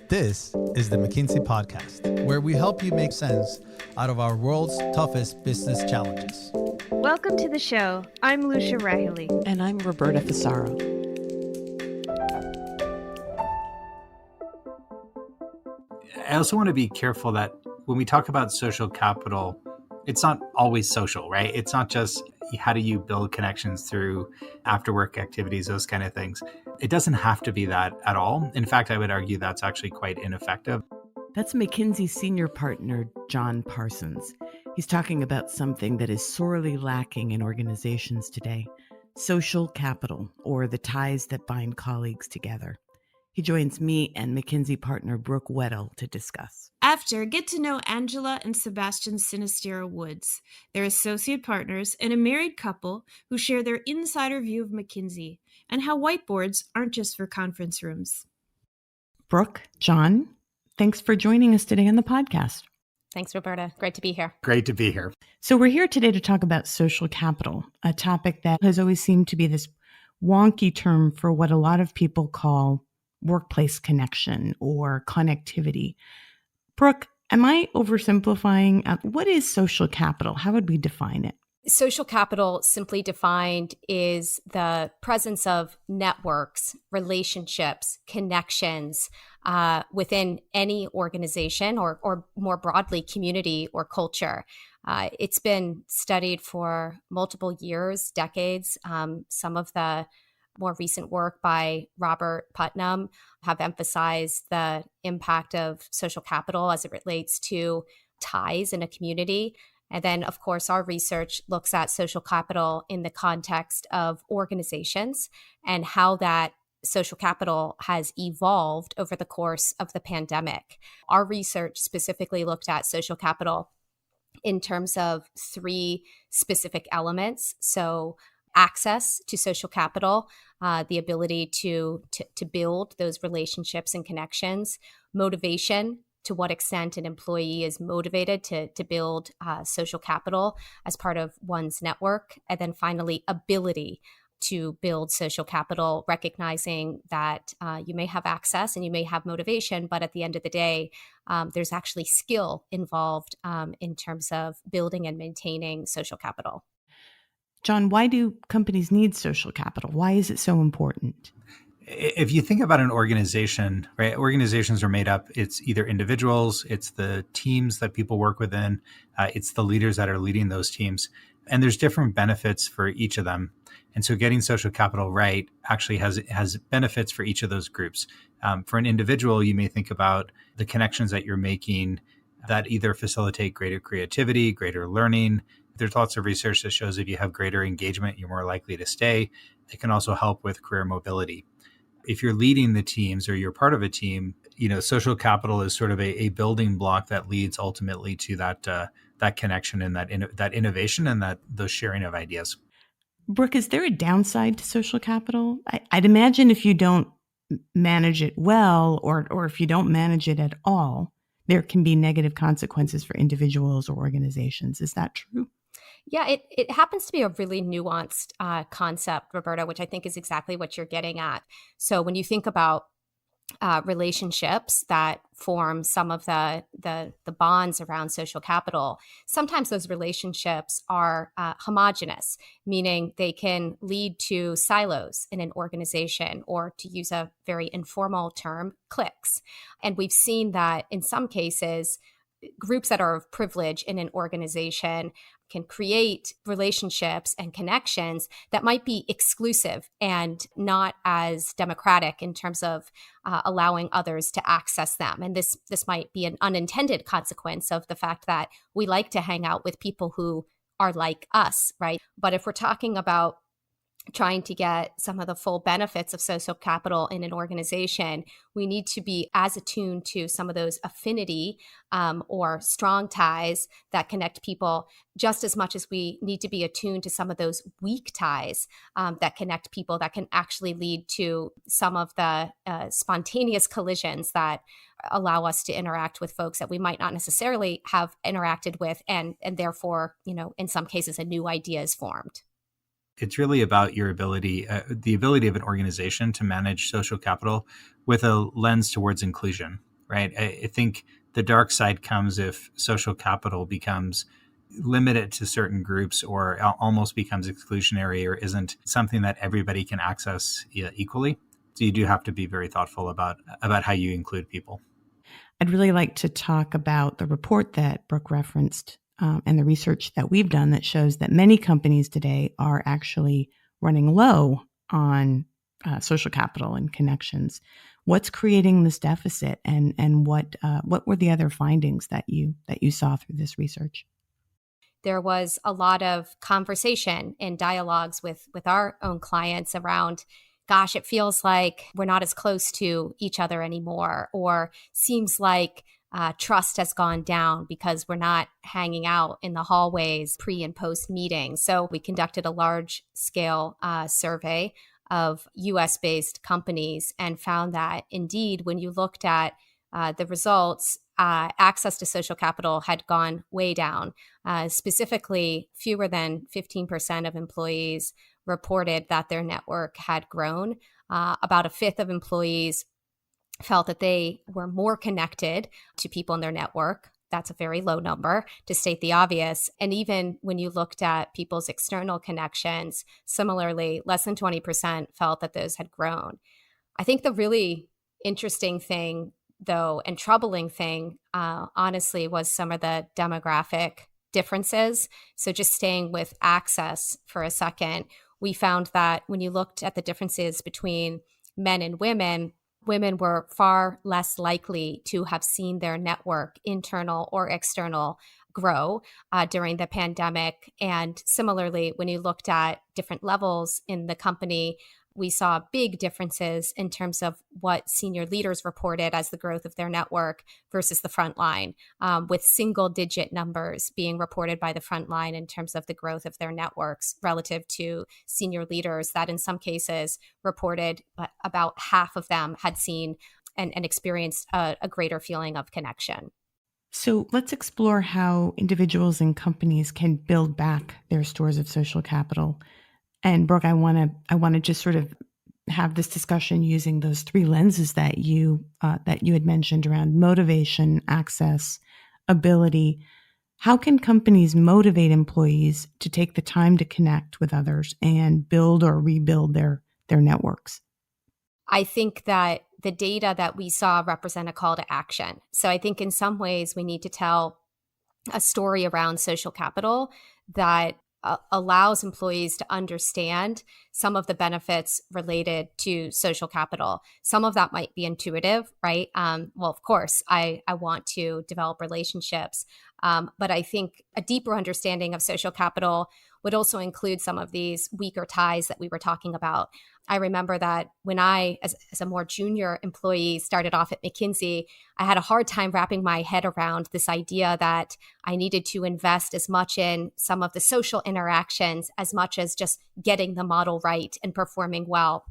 This is the McKinsey Podcast, where we help you make sense out of our world's toughest business challenges. Welcome to the show. I'm Lucia Rahili. And I'm Roberta Fusaro. I also want to be careful that when we talk about social capital, it's not always social, right? It's not just how do you build connections through after work activities, those kind of things. It doesn't have to be that at all. In fact, I would argue that's actually quite ineffective. That's McKinsey senior partner, John Parsons. He's talking about something that is sorely lacking in organizations today, social capital, or the ties that bind colleagues together. He joins me and McKinsey partner Brooke Weddle to discuss. After, get to know Angela and Sebastian Sinisterra-Woods. They're associate partners and a married couple who share their insider view of McKinsey and how whiteboards aren't just for conference rooms. Brooke, John, thanks for joining us today on the podcast. Thanks, Roberta. Great to be here. Great to be here. So we're here today to talk about social capital, a topic that has always seemed to be this wonky term for what a lot of people call workplace connection or connectivity. Brooke, am I oversimplifying? What is social capital? How would we define it? Social capital, simply defined, is the presence of networks, relationships, connections within any organization or more broadly, community or culture. It's been studied for multiple years, decades. Some of the more recent work by Robert Putnam have emphasized the impact of social capital as it relates to ties in a community. And then, of course, our research looks at social capital in the context of organizations and how that social capital has evolved over the course of the pandemic. Our research specifically looked at social capital in terms of three specific elements. So access to social capital, the ability to build those relationships and connections, motivation, to what extent an employee is motivated to build social capital as part of one's network, and then finally, ability to build social capital, recognizing that you may have access and you may have motivation, but at the end of the day, there's actually skill involved in terms of building and maintaining social capital. John, why do companies need social capital? Why is it so important? If you think about an organization, right, organizations are made up, it's either individuals, it's the teams that people work within, it's the leaders that are leading those teams. And there's different benefits for each of them. And so getting social capital right actually has benefits for each of those groups. For an individual, you may think about the connections that you're making that either facilitate greater creativity, greater learning. There's lots of research that shows if you have greater engagement, you're more likely to stay. It can also help with career mobility. If you're leading the teams or you're part of a team, social capital is sort of a building block that leads ultimately to that connection and that innovation and those sharing of ideas. Brooke, is there a downside to social capital? I'd imagine if you don't manage it well or if you don't manage it at all, there can be negative consequences for individuals or organizations. Is that true? Yeah, it happens to be a really nuanced concept, Roberta, which I think is exactly what you're getting at. So when you think about relationships that form some of the bonds around social capital, sometimes those relationships are homogenous, meaning they can lead to silos in an organization, or to use a very informal term, cliques. And we've seen that in some cases, groups that are of privilege in an organization can create relationships and connections that might be exclusive and not as democratic in terms of allowing others to access them. And this might be an unintended consequence of the fact that we like to hang out with people who are like us, right? But if we're talking about trying to get some of the full benefits of social capital in an organization, we need to be as attuned to some of those affinity or strong ties that connect people, just as much as we need to be attuned to some of those weak ties that connect people, that can actually lead to some of the spontaneous collisions that allow us to interact with folks that we might not necessarily have interacted with, and therefore, in some cases, a new idea is formed. It's really about your ability, the ability of an organization to manage social capital with a lens towards inclusion, right? I think the dark side comes if social capital becomes limited to certain groups or almost becomes exclusionary or isn't something that everybody can access equally. So you do have to be very thoughtful about how you include people. I'd really like to talk about the report that Brooke referenced and the research that we've done that shows that many companies today are actually running low on social capital and connections. What's creating this deficit, and what were the other findings that you saw through this research? There was a lot of conversation and dialogues with our own clients around, gosh, it feels like we're not as close to each other anymore, or seems like trust has gone down because we're not hanging out in the hallways pre and post meetings. So we conducted a large scale survey of US-based companies and found that indeed, when you looked at the results, access to social capital had gone way down. Specifically, fewer than 15% of employees reported that their network had grown. About a fifth of employees felt that they were more connected to people in their network. That's a very low number, to state the obvious. And even when you looked at people's external connections, similarly, less than 20% felt that those had grown. I think the really interesting thing, though, and troubling thing, honestly, was some of the demographic differences. So just staying with access for a second, we found that when you looked at the differences between men and women, women were far less likely to have seen their network, internal or external, grow during the pandemic. And similarly, when you looked at different levels in the company, we saw big differences in terms of what senior leaders reported as the growth of their network versus the front line, with single-digit numbers being reported by the front line in terms of the growth of their networks relative to senior leaders that in some cases reported about half of them had seen and experienced a greater feeling of connection. So let's explore how individuals and companies can build back their stores of social capital. And Brooke, I want to just sort of have this discussion using those three lenses that you had mentioned around motivation, access, ability. How can companies motivate employees to take the time to connect with others and build or rebuild their networks? I think that the data that we saw represent a call to action. So I think in some ways we need to tell a story around social capital that allows employees to understand some of the benefits related to social capital. Some of that might be intuitive, right? Well, of course, I want to develop relationships. But I think a deeper understanding of social capital would also include some of these weaker ties that we were talking about. I remember that when I, as a more junior employee, started off at McKinsey, I had a hard time wrapping my head around this idea that I needed to invest as much in some of the social interactions as much as just getting the model right and performing well.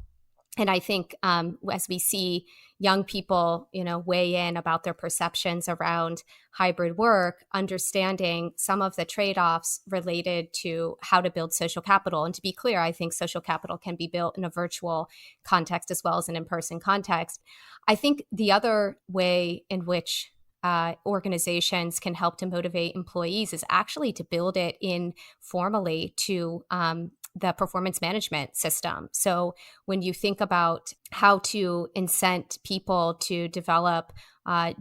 And I think as we see young people, weigh in about their perceptions around hybrid work, understanding some of the trade-offs related to how to build social capital. And to be clear, I think social capital can be built in a virtual context as well as an in-person context. I think the other way in which organizations can help to motivate employees is actually to build it in formally to the performance management system. So when you think about how to incent people to develop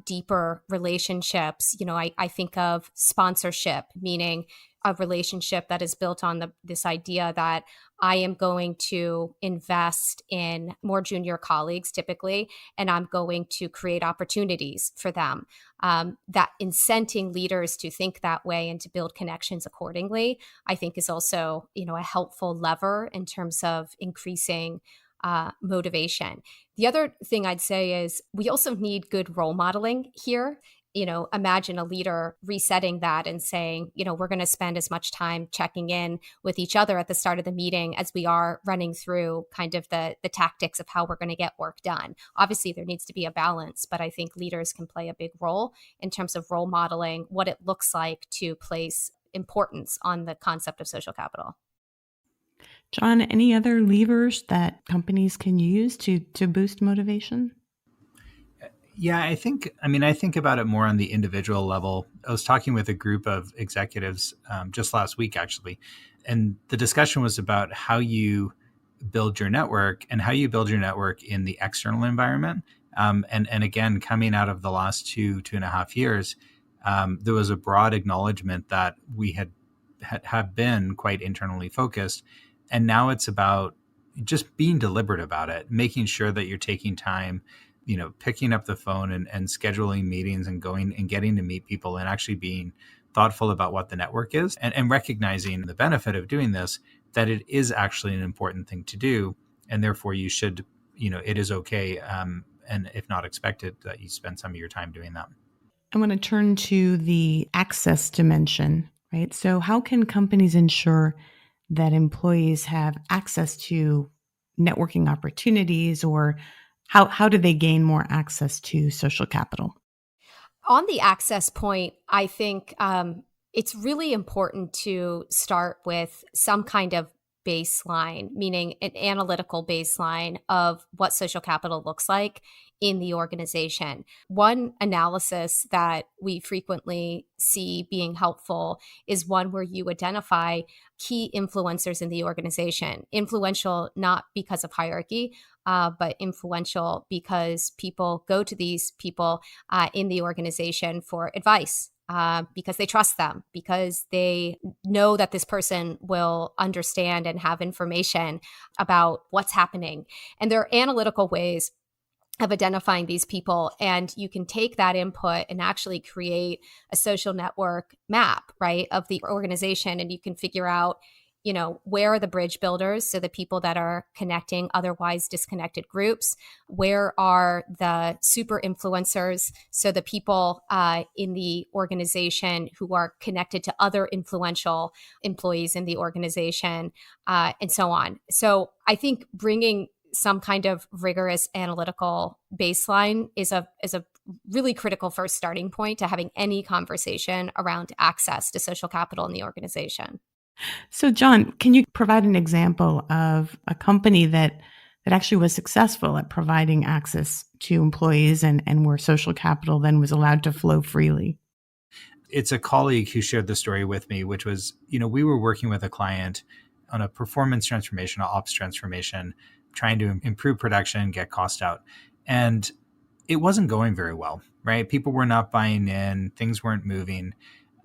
deeper relationships, I think of sponsorship, meaning a relationship that is built on this idea that I am going to invest in more junior colleagues typically, and I'm going to create opportunities for them. That incenting leaders to think that way and to build connections accordingly, I think is also, a helpful lever in terms of increasing motivation. The other thing I'd say is we also need good role modeling here. Imagine a leader resetting that and saying, we're going to spend as much time checking in with each other at the start of the meeting as we are running through kind of the tactics of how we're going to get work done. Obviously, there needs to be a balance, but I think leaders can play a big role in terms of role modeling what it looks like to place importance on the concept of social capital. John, any other levers that companies can use to boost motivation? Yeah, I think about it more on the individual level. I was talking with a group of executives just last week, actually, and the discussion was about how you build your network and how you build your network in the external environment. And again, coming out of the last 2.5 years, there was a broad acknowledgement that we have been quite internally focused. And now it's about just being deliberate about it, making sure that you're taking time, picking up the phone and scheduling meetings and going and getting to meet people and actually being thoughtful about what the network is and recognizing the benefit of doing this, that it is actually an important thing to do. And therefore you should, it is okay. And if not expected, that you spend some of your time doing that. I want to turn to the access dimension, right? So how can companies ensure that employees have access to networking opportunities, or how do they gain more access to social capital? On the access point, I think it's really important to start with some kind of baseline, meaning an analytical baseline of what social capital looks like in the organization. One analysis that we frequently see being helpful is one where you identify key influencers in the organization. Influential not because of hierarchy, but influential because people go to these people in the organization for advice. Because they trust them, because they know that this person will understand and have information about what's happening. And there are analytical ways of identifying these people. And you can take that input and actually create a social network map, right, of the organization. And you can figure out, where are the bridge builders? So the people that are connecting otherwise disconnected groups. Where are the super influencers? So the people in the organization who are connected to other influential employees in the organization, and so on. So I think bringing some kind of rigorous analytical baseline is a really critical first starting point to having any conversation around access to social capital in the organization. So, John, can you provide an example of a company that actually was successful at providing access to employees and where social capital then was allowed to flow freely? It's a colleague who shared the story with me, which was, we were working with a client on a performance transformation, an ops transformation, trying to improve production, get cost out. And it wasn't going very well, right? People were not buying in, things weren't moving.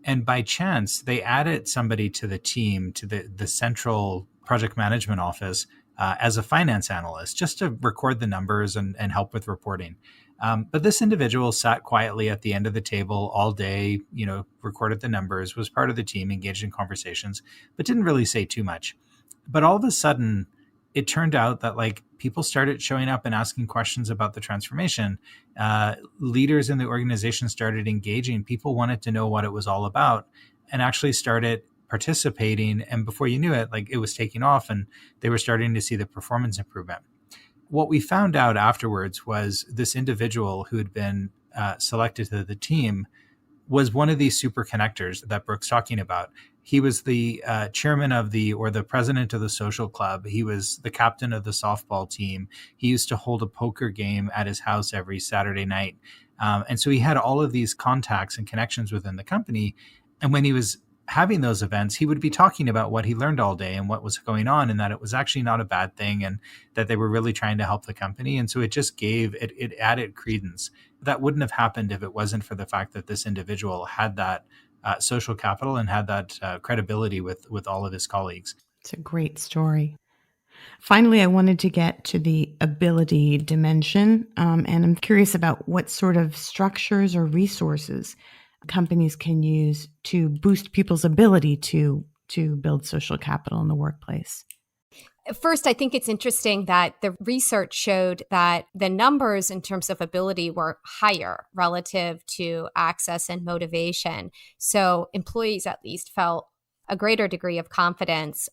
And by chance, they added somebody to the team, to the central project management office as a finance analyst, just to record the numbers and help with reporting. But this individual sat quietly at the end of the table all day, recorded the numbers, was part of the team, engaged in conversations, but didn't really say too much. But all of a sudden, it turned out that people started showing up and asking questions about the transformation. Leaders in the organization started engaging. People wanted to know what it was all about and actually started participating. And before you knew it, it was taking off and they were starting to see the performance improvement. What we found out afterwards was this individual who had been selected to the team was one of these super connectors that Brooke's talking about. He was the chairman of the president of the social club. He was the captain of the softball team. He used to hold a poker game at his house every Saturday night. And so he had all of these contacts and connections within the company. And when he was having those events, he would be talking about what he learned all day and what was going on, and that it was actually not a bad thing and that they were really trying to help the company. And so it just it added credence. That wouldn't have happened if it wasn't for the fact that this individual had that social capital and had that credibility with all of his colleagues. It's a great story. Finally, I wanted to get to the ability dimension, and I'm curious about what sort of structures or resources companies can use to boost people's ability to build social capital in the workplace. First, I think it's interesting that the research showed that the numbers in terms of ability were higher relative to access and motivation. So employees at least felt a greater degree of confidence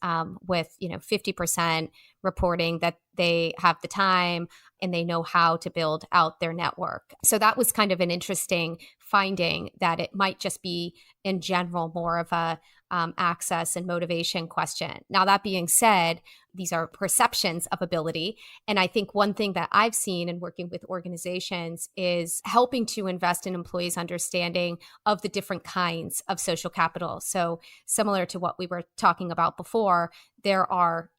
with 50% reporting that they have the time and they know how to build out their network. So that was kind of an interesting finding, that it might just be in general more of a access and motivation question. Now, that being said, these are perceptions of ability. And I think one thing that I've seen in working with organizations is helping to invest in employees' understanding of the different kinds of social capital. So similar to what we were talking about before, there are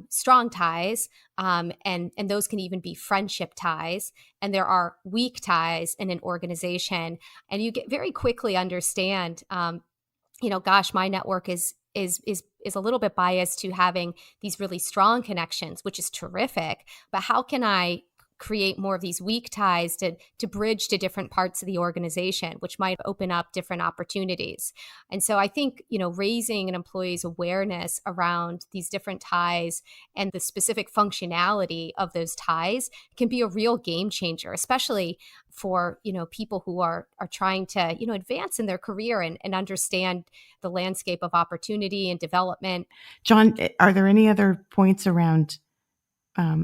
strong ties, and those can even be friendship ties. And there are weak ties in an organization. And you get very quickly understand, gosh, my network is a little bit biased to having these really strong connections, which is terrific. But how can I create more of these weak ties to bridge to different parts of the organization, which might open up different opportunities? And so I think, raising an employee's awareness around these different ties and the specific functionality of those ties can be a real game changer, especially for, people who are trying to, advance in their career and understand the landscape of opportunity and development. John, are there any other points around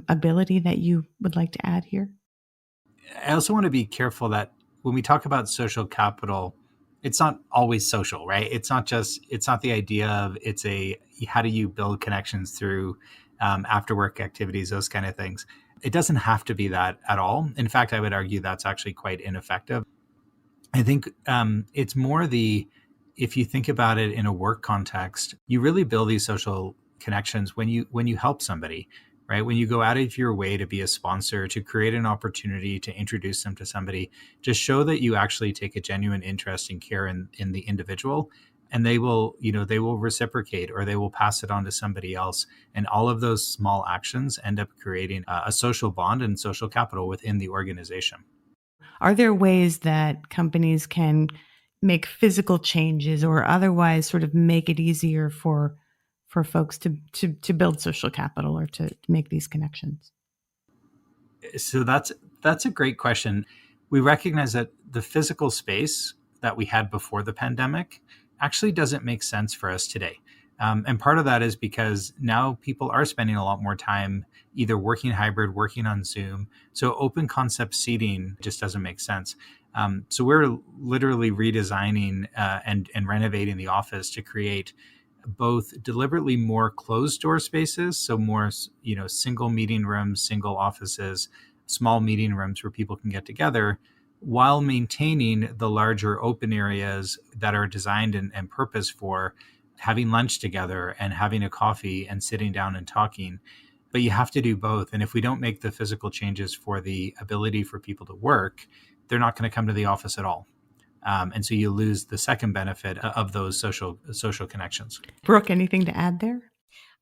ability that you would like to add here? I also want to be careful that when we talk about social capital, it's not always social, right? It's not the idea of how do you build connections through after work activities, those kind of things. It doesn't have to be that at all. In fact, I would argue that's actually quite ineffective. I think it's more if you think about it in a work context, you really build these social connections when you help somebody, right? When you go out of your way to be a sponsor, to create an opportunity to introduce them to somebody, just show that you actually take a genuine interest and care in the individual, and they will reciprocate, or they will pass it on to somebody else. And all of those small actions end up creating a social bond and social capital within the organization. Are there ways that companies can make physical changes or otherwise sort of make it easier for folks to build social capital or to make these connections? So that's a great question. We recognize that the physical space that we had before the pandemic actually doesn't make sense for us today. And part of that is because now people are spending a lot more time either working hybrid, working on Zoom. So open concept seating just doesn't make sense. So we're literally redesigning and renovating the office to create both deliberately more closed door spaces, so more, single meeting rooms, single offices, small meeting rooms where people can get together, while maintaining the larger open areas that are designed and purpose for having lunch together and having a coffee and sitting down and talking. But you have to do both. And if we don't make the physical changes for the ability for people to work, they're not going to come to the office at all. And so you lose the second benefit of those social connections. Brooke, anything to add there?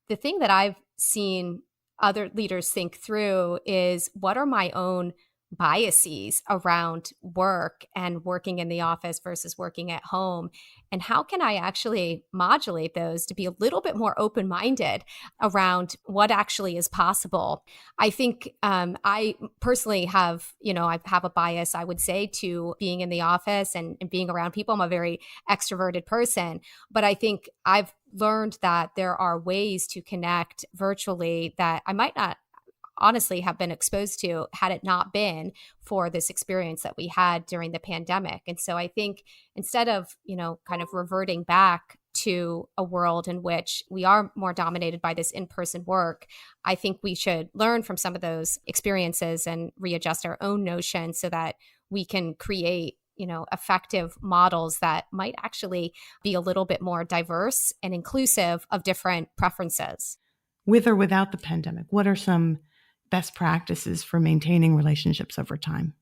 The thing that I've seen other leaders think through is, what are my own biases around work and working in the office versus working at home? And how can I actually modulate those to be a little bit more open-minded around what actually is possible? I think I personally have, I have a bias, I would say, to being in the office and being around people. I'm a very extroverted person, but I think I've learned that there are ways to connect virtually that I might not honestly have been exposed to had it not been for this experience that we had during the pandemic. And so I think instead of, kind of reverting back to a world in which we are more dominated by this in-person work, I think we should learn from some of those experiences and readjust our own notions so that we can create effective models that might actually be a little bit more diverse and inclusive of different preferences. With or without the pandemic, what are some best practices for maintaining relationships over time?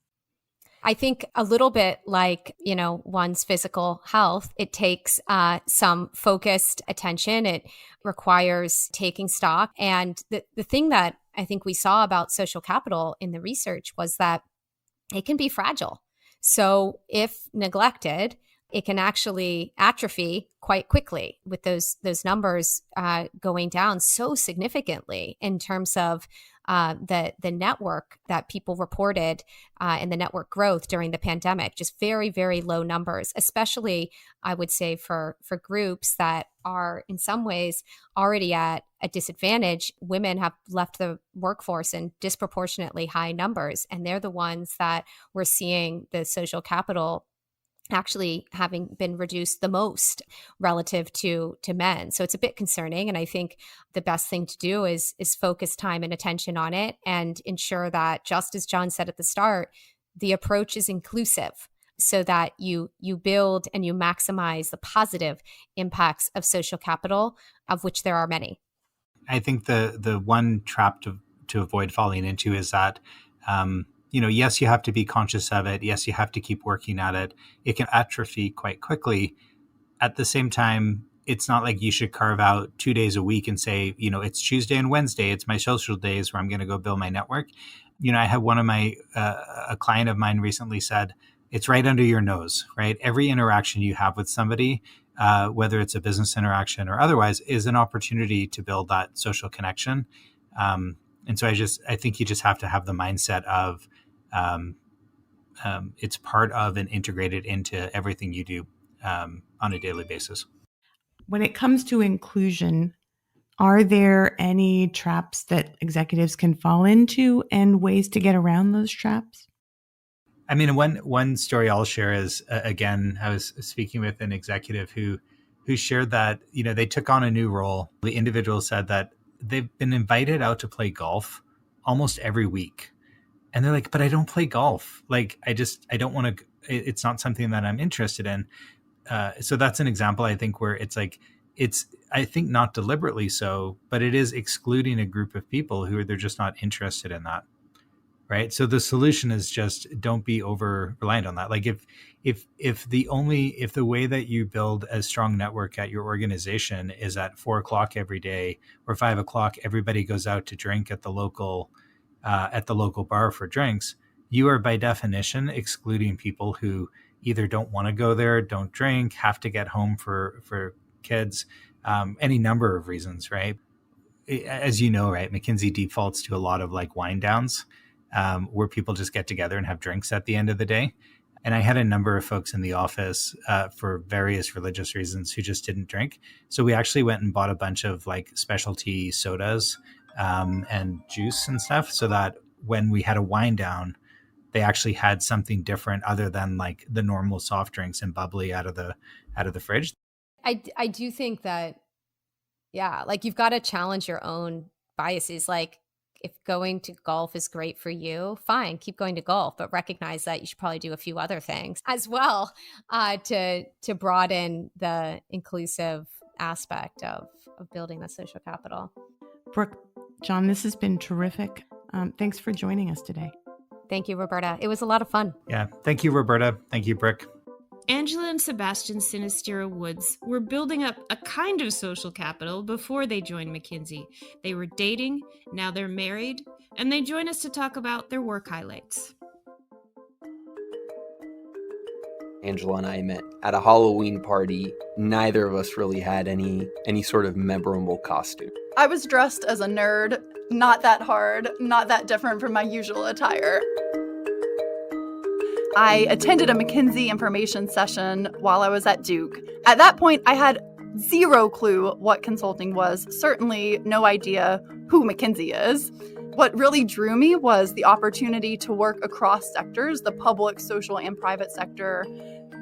I think a little bit like, one's physical health, it takes some focused attention. It requires taking stock. And the thing that I think we saw about social capital in the research was that it can be fragile. So if neglected, it can actually atrophy quite quickly, with those numbers going down so significantly in terms of the network that people reported and the network growth during the pandemic. Just very, very low numbers, especially I would say for groups that are in some ways already at a disadvantage. Women have left the workforce in disproportionately high numbers, and they're the ones that we're seeing the social capital actually having been reduced the most relative to men. So it's a bit concerning. And I think the best thing to do is focus time and attention on it and ensure that, just as John said at the start, the approach is inclusive so that you build and you maximize the positive impacts of social capital, of which there are many. I think the one trap to avoid falling into is that, yes, you have to be conscious of it. Yes, you have to keep working at it. It can atrophy quite quickly. At the same time, it's not like you should carve out 2 days a week and say, it's Tuesday and Wednesday, it's my social days where I'm going to go build my network. I had one of my, a client of mine recently said, it's right under your nose, right? Every interaction you have with somebody, whether it's a business interaction or otherwise, is an opportunity to build that social connection. And so I think you just have to have the mindset of it's part of and integrated into everything you do on a daily basis. When it comes to inclusion, are there any traps that executives can fall into and ways to get around those traps? I mean, one story I'll share is, again, I was speaking with an executive who shared that, they took on a new role. The individual said that they've been invited out to play golf almost every week. And they're like, but I don't play golf. Like, I don't want to, it's not something that I'm interested in. So that's an example, I think, where it's like, I think not deliberately so, but it is excluding a group of people who they're just not interested in that. Right. So the solution is just don't be over reliant on that. Like if the way that you build a strong network at your organization is at 4:00 every day or 5:00, everybody goes out to drink at the local bar for drinks, you are by definition excluding people who either don't want to go there, don't drink, have to get home for kids, any number of reasons. Right. As you know, right, McKinsey defaults to a lot of like wind downs. Where people just get together and have drinks at the end of the day. And I had a number of folks in the office for various religious reasons who just didn't drink. So we actually went and bought a bunch of like specialty sodas and juice and stuff so that when we had a wind down, they actually had something different other than like the normal soft drinks and bubbly out of the fridge. I do think that, yeah, like you've got to challenge your own biases. Like, if going to golf is great for you, fine, keep going to golf, but recognize that you should probably do a few other things as well to broaden the inclusive aspect of building the social capital. Brooke, John, this has been terrific. Thanks for joining us today. Thank you, Roberta. It was a lot of fun. Yeah. Thank you, Roberta. Thank you, Brooke. Angela and Sebastian Sinisterra-Woods were building up a kind of social capital before they joined McKinsey. They were dating, now they're married, and they join us to talk about their work highlights. Angela and I met at a Halloween party. Neither of us really had any sort of memorable costume. I was dressed as a nerd, not that hard, not that different from my usual attire. I attended a McKinsey information session while I was at Duke. At that point, I had zero clue what consulting was, certainly no idea who McKinsey is. What really drew me was the opportunity to work across sectors, the public, social, and private sector,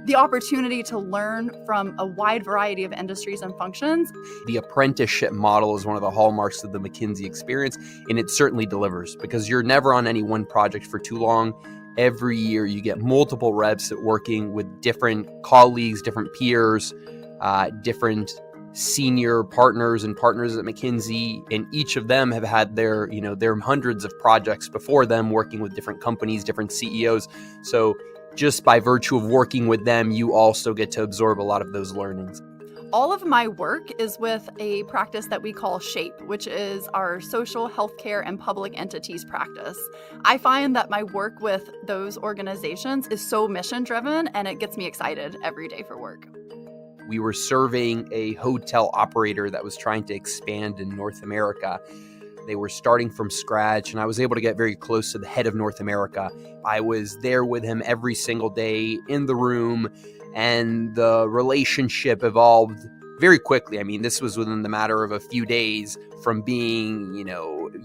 the opportunity to learn from a wide variety of industries and functions. The apprenticeship model is one of the hallmarks of the McKinsey experience, and it certainly delivers because you're never on any one project for too long. Every year you get multiple reps at working with different colleagues, different peers, different senior partners and partners at McKinsey, and each of them have had their hundreds of projects before them working with different companies, different CEOs. So just by virtue of working with them, you also get to absorb a lot of those learnings. All of my work is with a practice that we call SHAPE, which is our social, healthcare, and public entities practice. I find that my work with those organizations is so mission-driven, and it gets me excited every day for work. We were serving a hotel operator that was trying to expand in North America. They were starting from scratch, and I was able to get very close to the head of North America. I was there with him every single day in the room, and the relationship evolved very quickly. I mean, this was within the matter of a few days from being,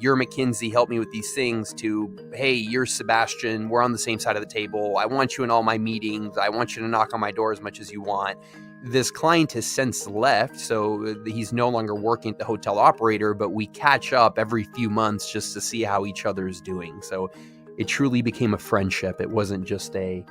you're McKinsey, help me with these things, to, hey, you're Sebastian, we're on the same side of the table. I want you in all my meetings. I want you to knock on my door as much as you want. This client has since left, so he's no longer working at the hotel operator, but we catch up every few months just to see how each other is doing. So it truly became a friendship. It wasn't just a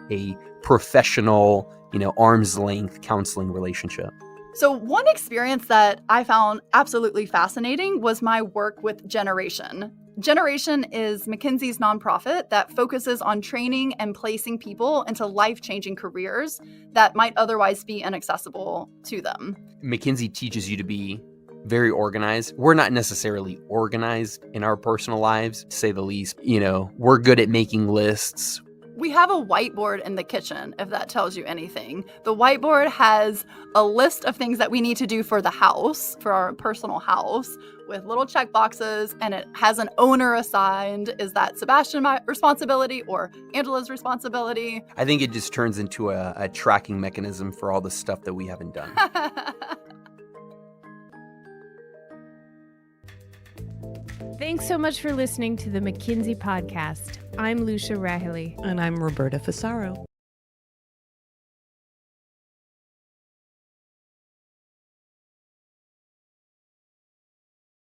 professional, arm's length counseling relationship. So one experience that I found absolutely fascinating was my work with Generation. Generation is McKinsey's nonprofit that focuses on training and placing people into life-changing careers that might otherwise be inaccessible to them. McKinsey teaches you to be very organized. We're not necessarily organized in our personal lives, to say the least. We're good at making lists. We have a whiteboard in the kitchen, if that tells you anything. The whiteboard has a list of things that we need to do for the house, for our personal house, with little check boxes, and it has an owner assigned. Is that Sebastian's responsibility or Angela's responsibility? I think it just turns into a tracking mechanism for all the stuff that we haven't done. Thanks so much for listening to the McKinsey Podcast. I'm Lucia Rahilly. And I'm Roberta Fusaro.